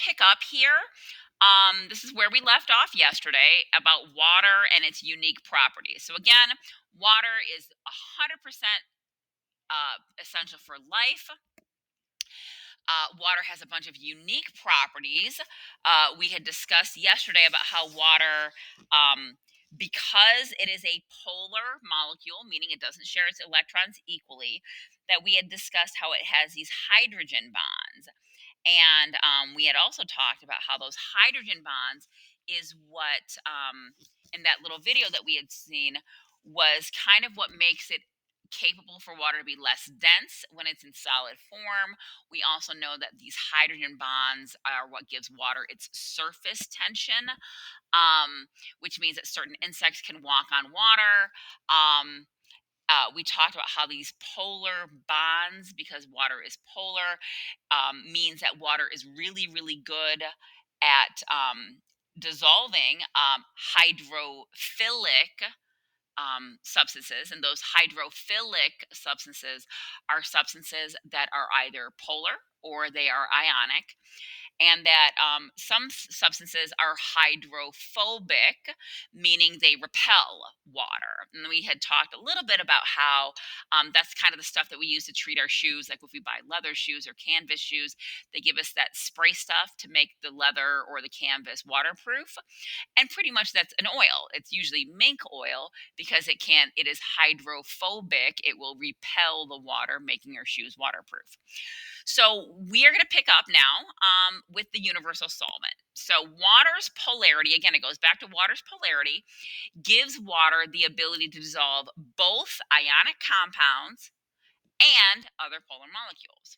pick up here. This is where we left off yesterday about water and its unique properties. So again, water is 100% essential for life. Water has a bunch of unique properties. We had discussed yesterday about how water, because it is a polar molecule, meaning it doesn't share its electrons equally, that we had discussed how it has these hydrogen bonds. And we had also talked about how those hydrogen bonds is what, in that little video that we had seen, was kind of what makes it capable for water to be less dense when it's in solid form. We also know that these hydrogen bonds are what gives water its surface tension, which means that certain insects can walk on water. We talked about how these polar bonds, because water is polar, means that water is really, really good at dissolving hydrophilic substances. And those hydrophilic substances are substances that are either polar or they are ionic, and that substances are hydrophobic, meaning they repel water. And we had talked a little bit about how that's kind of the stuff that we use to treat our shoes. Like if we buy leather shoes or canvas shoes, they give us that spray stuff to make the leather or the canvas waterproof. And pretty much that's an oil. It's usually mink oil because it is hydrophobic. It will repel the water, making your shoes waterproof. So we are going to pick up now with the universal solvent. So water's polarity, again, it goes back to water's polarity, gives water the ability to dissolve both ionic compounds and other polar molecules.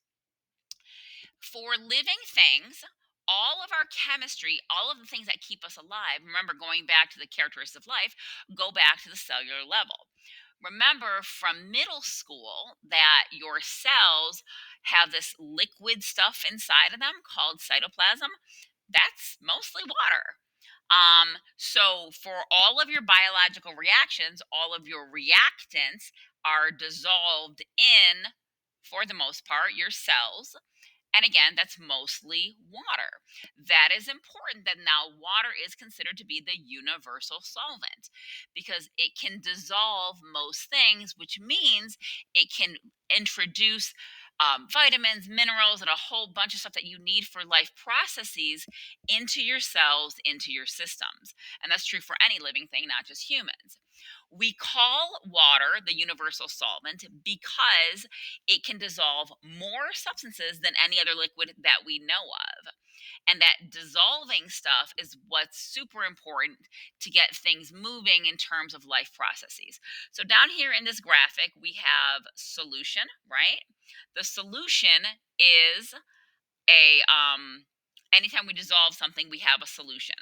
For living things, all of our chemistry, all of the things that keep us alive, remember, going back to the characteristics of life, go back to the cellular level. Remember from middle school that your cells have this liquid stuff inside of them called cytoplasm. That's mostly water. So for all of your biological reactions, all of your reactants are dissolved in, for the most part, your cells. And again, that's mostly water. That is important that now water is considered to be the universal solvent because it can dissolve most things, which means it can introduce vitamins, minerals, and a whole bunch of stuff that you need for life processes into your cells, into your systems. And that's true for any living thing, not just humans. We call water the universal solvent because it can dissolve more substances than any other liquid that we know of. And that dissolving stuff is what's super important to get things moving in terms of life processes. So down here in this graphic, we have solution, right? The solution is a anytime we dissolve something, we have a solution.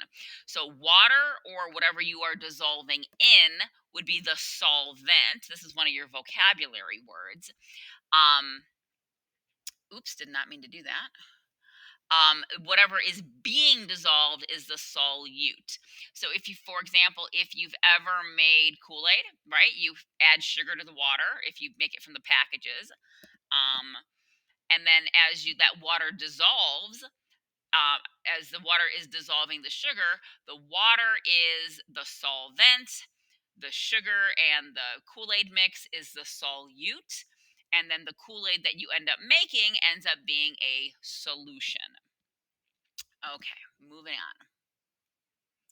So water or whatever you are dissolving in would be the solvent. This is one of your vocabulary words. Um, Oops, did not mean to do that. Whatever is being dissolved is the solute. So if you, for example, if you've ever made Kool-Aid, right, you add sugar to the water if you make it from the packages. And then as you that water dissolves, as the water is dissolving the sugar, the water is the solvent, the sugar and the Kool-Aid mix is the solute, and then the Kool-Aid that you end up making ends up being a solution. Okay, moving on.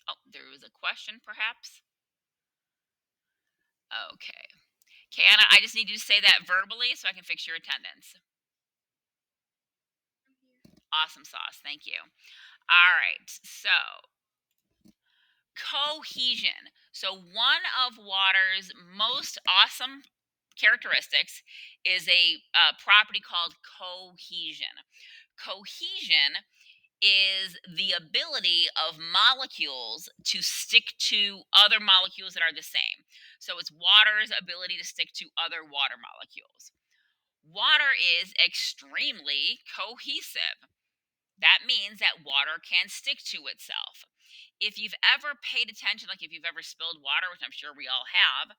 Oh, there was a question perhaps? Okay. Okay, Anna, I just need you to say that verbally so I can fix your attendance. Awesome sauce. Thank you. All right. So, cohesion. So, one of water's most awesome characteristics is a property called cohesion. Cohesion is the ability of molecules to stick to other molecules that are the same. So, it's water's ability to stick to other water molecules. Water is extremely cohesive. That means that water can stick to itself. If you've ever paid attention, like if you've ever spilled water, which I'm sure we all have,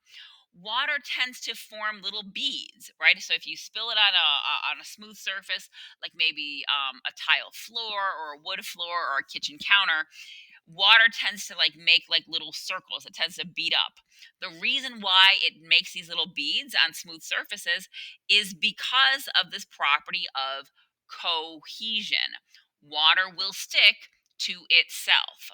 water tends to form little beads, right? So if you spill it on a smooth surface, like maybe a tile floor or a wood floor or a kitchen counter, water tends to like make like little circles. It tends to bead up. The reason why it makes these little beads on smooth surfaces is because of this property of cohesion. Water will stick to itself.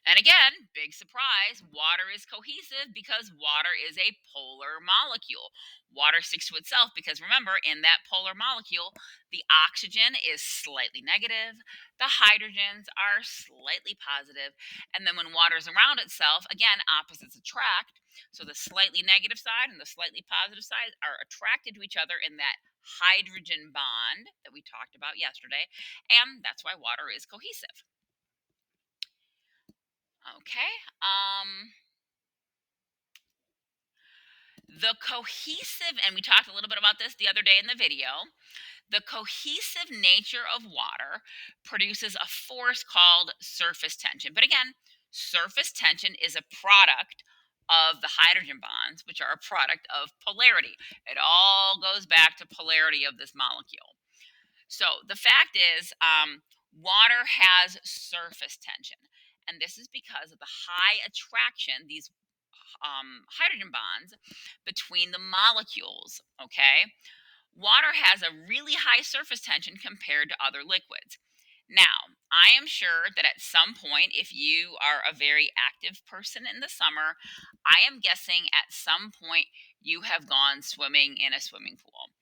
And again, big surprise, water is cohesive because water is a polar molecule. Water sticks to itself because remember, in that polar molecule, the oxygen is slightly negative, the hydrogens are slightly positive, and then when water is around itself, again, opposites attract. So the slightly negative side and the slightly positive side are attracted to each other in that hydrogen bond that we talked about yesterday, and that's why water is cohesive. Okay. The cohesive, and we talked a little bit about this the other day in the video, the cohesive nature of water produces a force called surface tension. But again, surface tension is a product of the hydrogen bonds, which are a product of polarity. It all goes back to polarity of this molecule. So the fact is, water has surface tension. And this is because of the high attraction, these hydrogen bonds between the molecules. Okay. Water has a really high surface tension compared to other liquids. Now, I am sure that at some point, if you are a very active person in the summer, I am guessing at some point you have gone swimming in a swimming pool.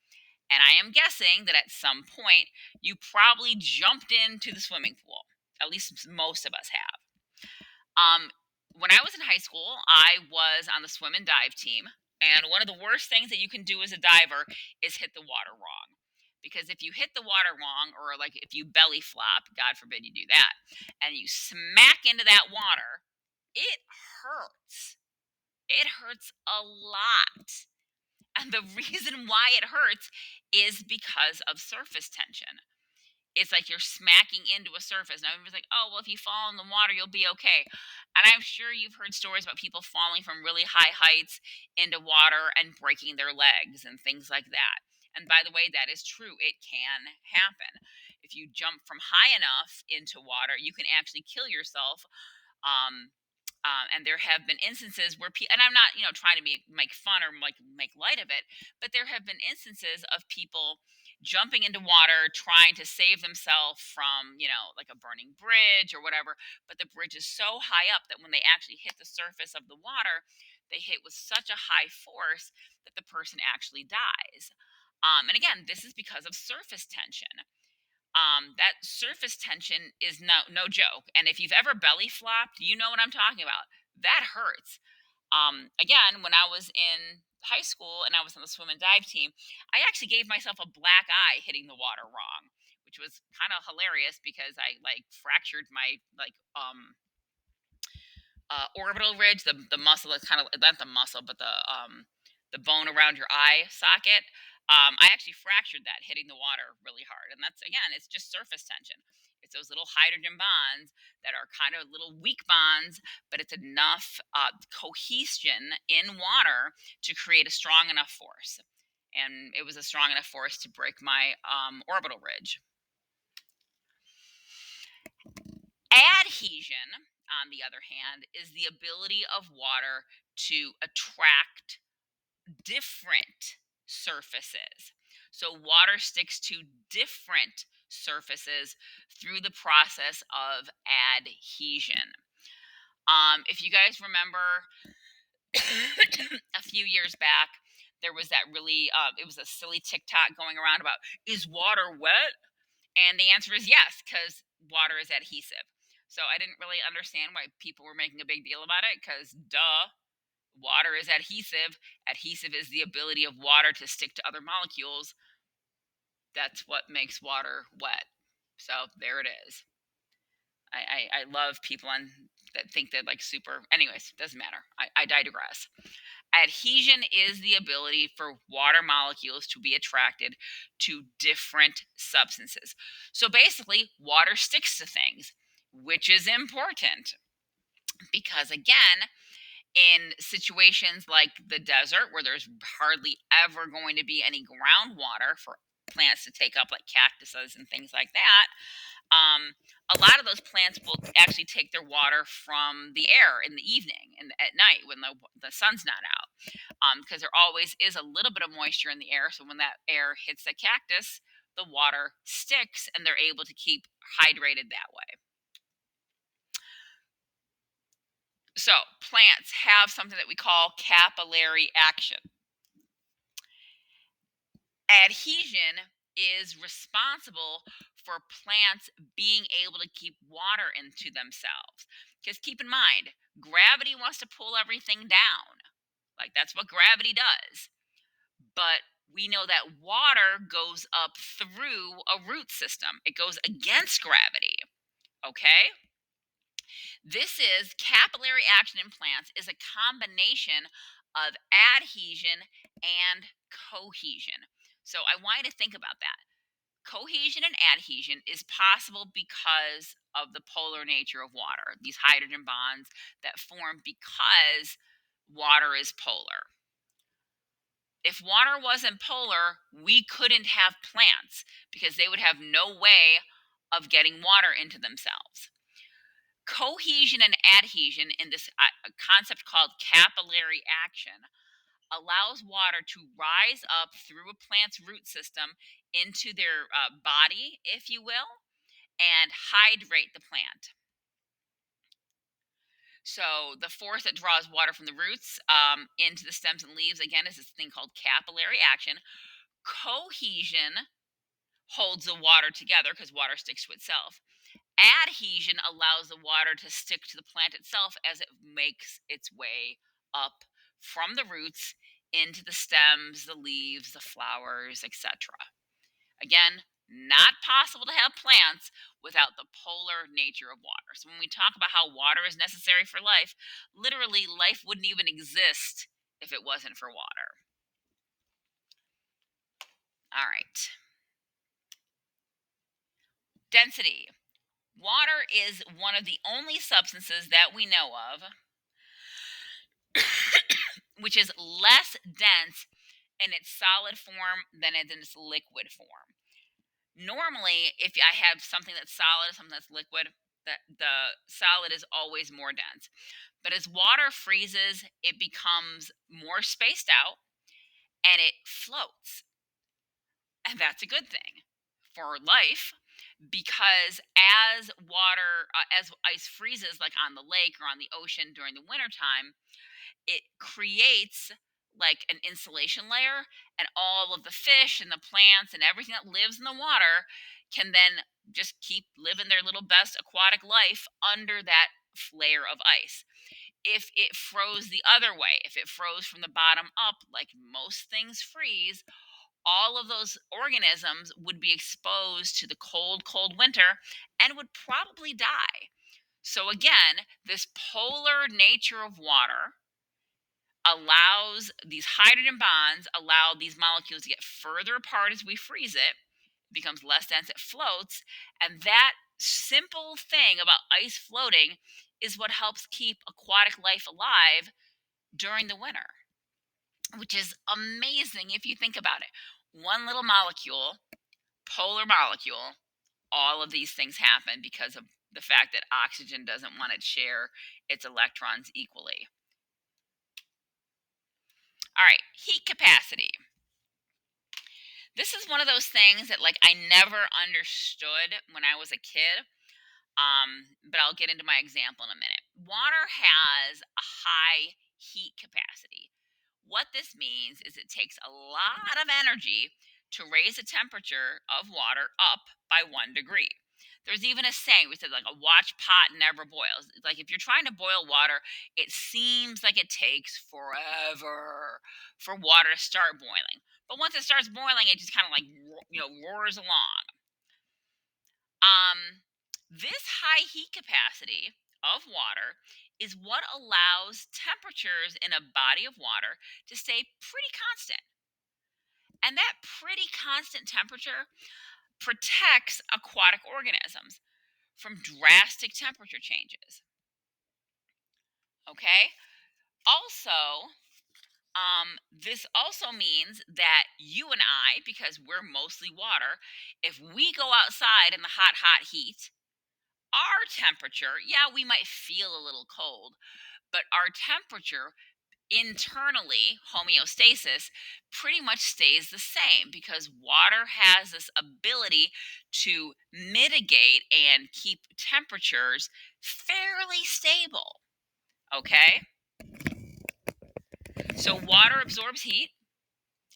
And I am guessing that at some point you probably jumped into the swimming pool. At least most of us have. Um, when I was in high school, I was on the swim and dive team. And one of the worst things that you can do as a diver is hit the water wrong. Because if you hit the water wrong, or like if you belly flop, God forbid you do that, and you smack into that water, it hurts. It hurts a lot. And the reason why it hurts is because of surface tension. It's like you're smacking into a surface. Now everybody's like, "Oh, well, if you fall in the water, you'll be okay." And I'm sure you've heard stories about people falling from really high heights into water and breaking their legs and things like that. And by the way, that is true. It can happen. If you jump from high enough into water, you can actually kill yourself. Um, and there have been instances where and I'm not, trying to make fun or like make light of it, but there have been instances of people jumping into water trying to save themselves from, like a burning bridge or whatever. But the bridge is so high up that when they actually hit the surface of the water, they hit with such a high force that the person actually dies. And again, this is because of surface tension. That surface tension is no joke. And if you've ever belly flopped, you know what I'm talking about. That hurts. Again, when I was in high school and I was on the swim and dive team, I actually gave myself a black eye hitting the water wrong, which was kind of hilarious because I like fractured my orbital ridge, the muscle that's kind of not the muscle, but the bone around your eye socket. I actually fractured that hitting the water really hard, and that's again, it's just surface tension. It's those little hydrogen bonds that are kind of little weak bonds, but it's enough cohesion in water to create a strong enough force. And it was a strong enough force to break my orbital ridge. Adhesion, on the other hand, is the ability of water to attract different surfaces. So water sticks to different surfaces through the process of adhesion. If you guys remember, a few years back, there was that really, it was a silly TikTok going around about, is water wet? And the answer is yes, because water is adhesive. So I didn't really understand why people were making a big deal about it, because duh, water is adhesive. Adhesive is the ability of water to stick to other molecules. That's what makes water wet. So there it is. I love people that think they're like super. Anyways, doesn't matter. I digress. Adhesion is the ability for water molecules to be attracted to different substances. So basically, water sticks to things, which is important because, again, In situations like the desert, where there's hardly ever going to be any groundwater for plants to take up, like cactuses and things like that, um, a lot of those plants will actually take their water from the air in the evening and at night when the sun's not out, because there always is a little bit of moisture in the air. So when that air hits the cactus, the water sticks and they're able to keep hydrated that way. So plants have something that we call capillary action. Adhesion is responsible for plants being able to keep water into themselves. Because keep in mind, gravity wants to pull everything down. Like that's what gravity does. But we know that water goes up through a root system, it goes against gravity. Okay? This is capillary action in plants is a combination of adhesion and cohesion. So I want you to think about that. Cohesion and adhesion is possible because of the polar nature of water, these hydrogen bonds that form because water is polar. If water wasn't polar, we couldn't have plants because they would have no way of getting water into themselves. Cohesion and adhesion in this concept called capillary action allows water to rise up through a plant's root system into their body, if you will, and hydrate the plant. So the force that draws water from the roots into the stems and leaves, again, is this thing called capillary action. Cohesion holds the water together because water sticks to itself. Adhesion allows the water to stick to the plant itself as it makes its way up from the roots into the stems, the leaves, the flowers, etc. Again, not possible to have plants without the polar nature of water. So when we talk about how water is necessary for life, literally life wouldn't even exist if it wasn't for water. All right. Density. Water is one of the only substances that we know of which is less dense in its solid form than in its liquid form. Normally, if I have something that's solid and something that's liquid, the solid is always more dense. But as water freezes, it becomes more spaced out and it floats. And that's a good thing for life because as ice freezes, like on the lake or on the ocean during the wintertime, it creates like an insulation layer, and all of the fish and the plants and everything that lives in the water can then just keep living their little best aquatic life under that layer of ice. If it froze the other way, if it froze from the bottom up, like most things freeze, all of those organisms would be exposed to the cold winter and would probably die. So, again, this polar nature of water allows these hydrogen bonds allow these molecules to get further apart as we freeze it. It becomes less dense, it floats, and that simple thing about ice floating is what helps keep aquatic life alive during the winter, which is amazing if you think about it. One little molecule, polar molecule, all of these things happen because of the fact that oxygen doesn't want to share its electrons equally. All right, heat capacity. This is one of those things that like I never understood when I was a kid. But I'll get into my example in a minute. Water has a high heat capacity. What this means is it takes a lot of energy to raise the temperature of water up by 1 degree. There's even a saying we said like a watch pot never boils. Like if you're trying to boil water, it seems like it takes forever for water to start boiling. But once it starts boiling, it just kind of like roars along. Um, this high heat capacity of water is what allows temperatures in a body of water to stay pretty constant. And that pretty constant temperature protects aquatic organisms from drastic temperature changes. Okay? Also, this also means that you and I, because we're mostly water, if we go outside in the hot, hot heat, our temperature, yeah, we might feel a little cold, but our temperature internally, homeostasis, pretty much stays the same because water has this ability to mitigate and keep temperatures fairly stable. Okay? So, water absorbs heat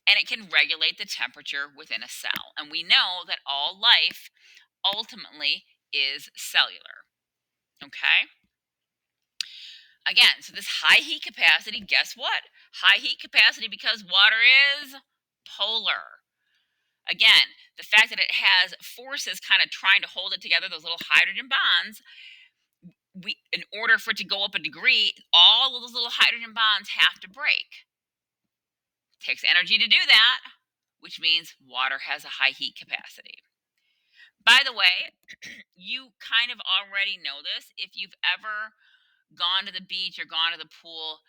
and it can regulate the temperature within a cell. And we know that all life ultimately is cellular. Okay? Again, so this high heat capacity, guess what? High heat capacity because water is polar. Again, the fact that it has forces kind of trying to hold it together, those little hydrogen bonds, we in order for it to go up a degree, all of those little hydrogen bonds have to break. It takes energy to do that, which means water has a high heat capacity. By the way, you kind of already know this if you've ever gone to the beach or gone to the pool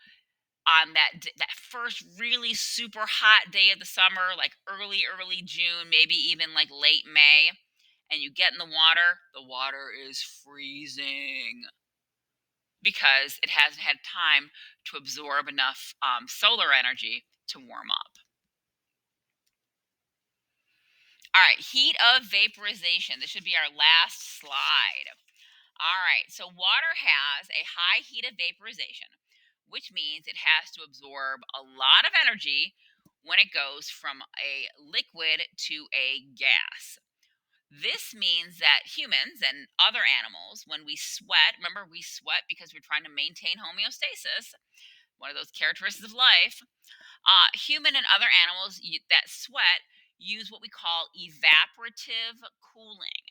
on that first really super hot day of the summer, like early June, maybe even like late May, and you get in the water is freezing because it hasn't had time to absorb enough solar energy to warm up. All right, heat of vaporization. This should be our last slide. All right, so water has a high heat of vaporization, which means it has to absorb a lot of energy when it goes from a liquid to a gas. This means that humans and other animals, when we sweat, remember we sweat because we're trying to maintain homeostasis, one of those characteristics of life. Human and other animals that sweat use what we call evaporative cooling.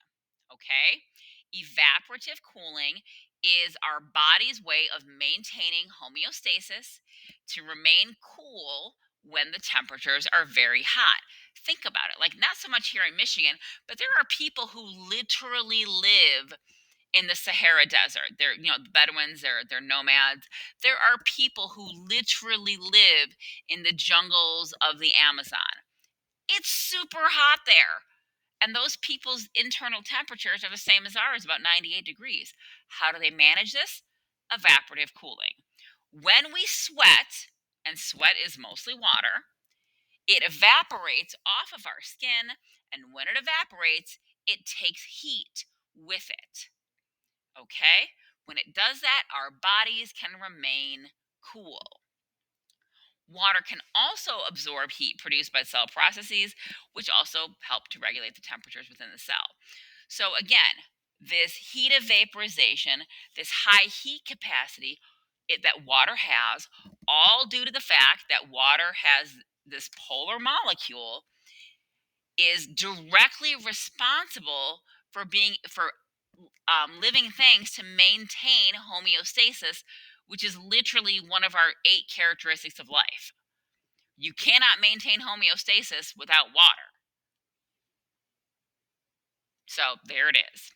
Okay? Evaporative cooling is our body's way of maintaining homeostasis to remain cool when the temperatures are very hot. Think about it. Like, not so much here in Michigan, but there are people who literally live in the Sahara Desert. They're, the Bedouins, they're nomads. There are people who literally live in the jungles of the Amazon. It's super hot there. And those people's internal temperatures are the same as ours, about 98 degrees. How do they manage this? Evaporative cooling. When we sweat, and sweat is mostly water, it evaporates off of our skin. And when it evaporates, it takes heat with it. Okay? When it does that, our bodies can remain cool. Water can also absorb heat produced by cell processes, which also help to regulate the temperatures within the cell. So, again, this heat of vaporization, this high heat capacity that water has, all due to the fact that water has this polar molecule, is directly responsible for living things to maintain homeostasis, which is literally one of our 8 characteristics of life. You cannot maintain homeostasis without water. So there it is.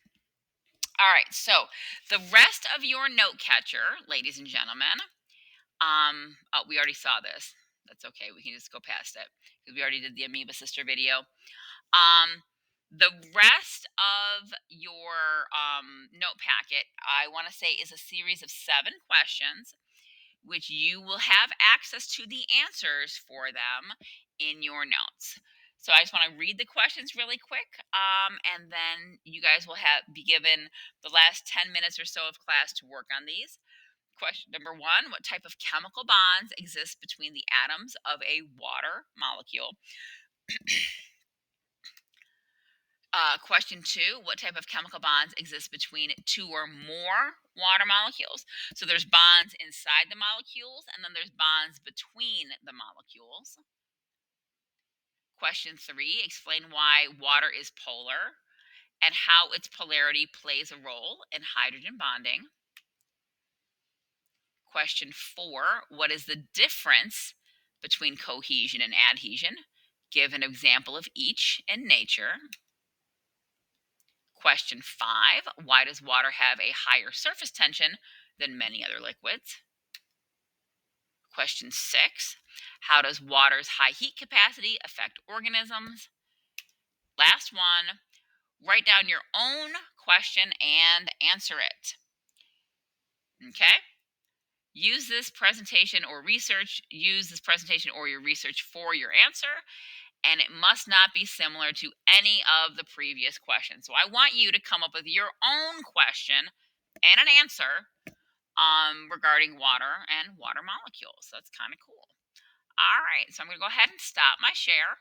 All right. So the rest of your note catcher, ladies and gentlemen, oh, we already saw this. That's okay. We can just go past it because we already did the Amoeba Sister video. Um, the rest of your note packet, I want to say, is a series of 7 questions which you will have access to the answers for them in your notes. So I just want to read the questions really quick, and then you guys will be given the last 10 minutes or so of class to work on these. Question number 1: what type of chemical bonds exist between the atoms of a water molecule? Question 2: what type of chemical bonds exist between 2 or more water molecules? So there's bonds inside the molecules, and then there's bonds between the molecules. Question 3: explain why water is polar and how its polarity plays a role in hydrogen bonding. Question 4: what is the difference between cohesion and adhesion? Give an example of each in nature. Question 5: why does water have a higher surface tension than many other liquids? Question 6. How does water's high heat capacity affect organisms? Last one. Write down your own question and answer it. Okay? Use this presentation or your research for your answer, and it must not be similar to any of the previous questions. So I want you to come up with your own question and an answer regarding water and water molecules. That's kind of cool. All right, so I'm going to go ahead and stop my share.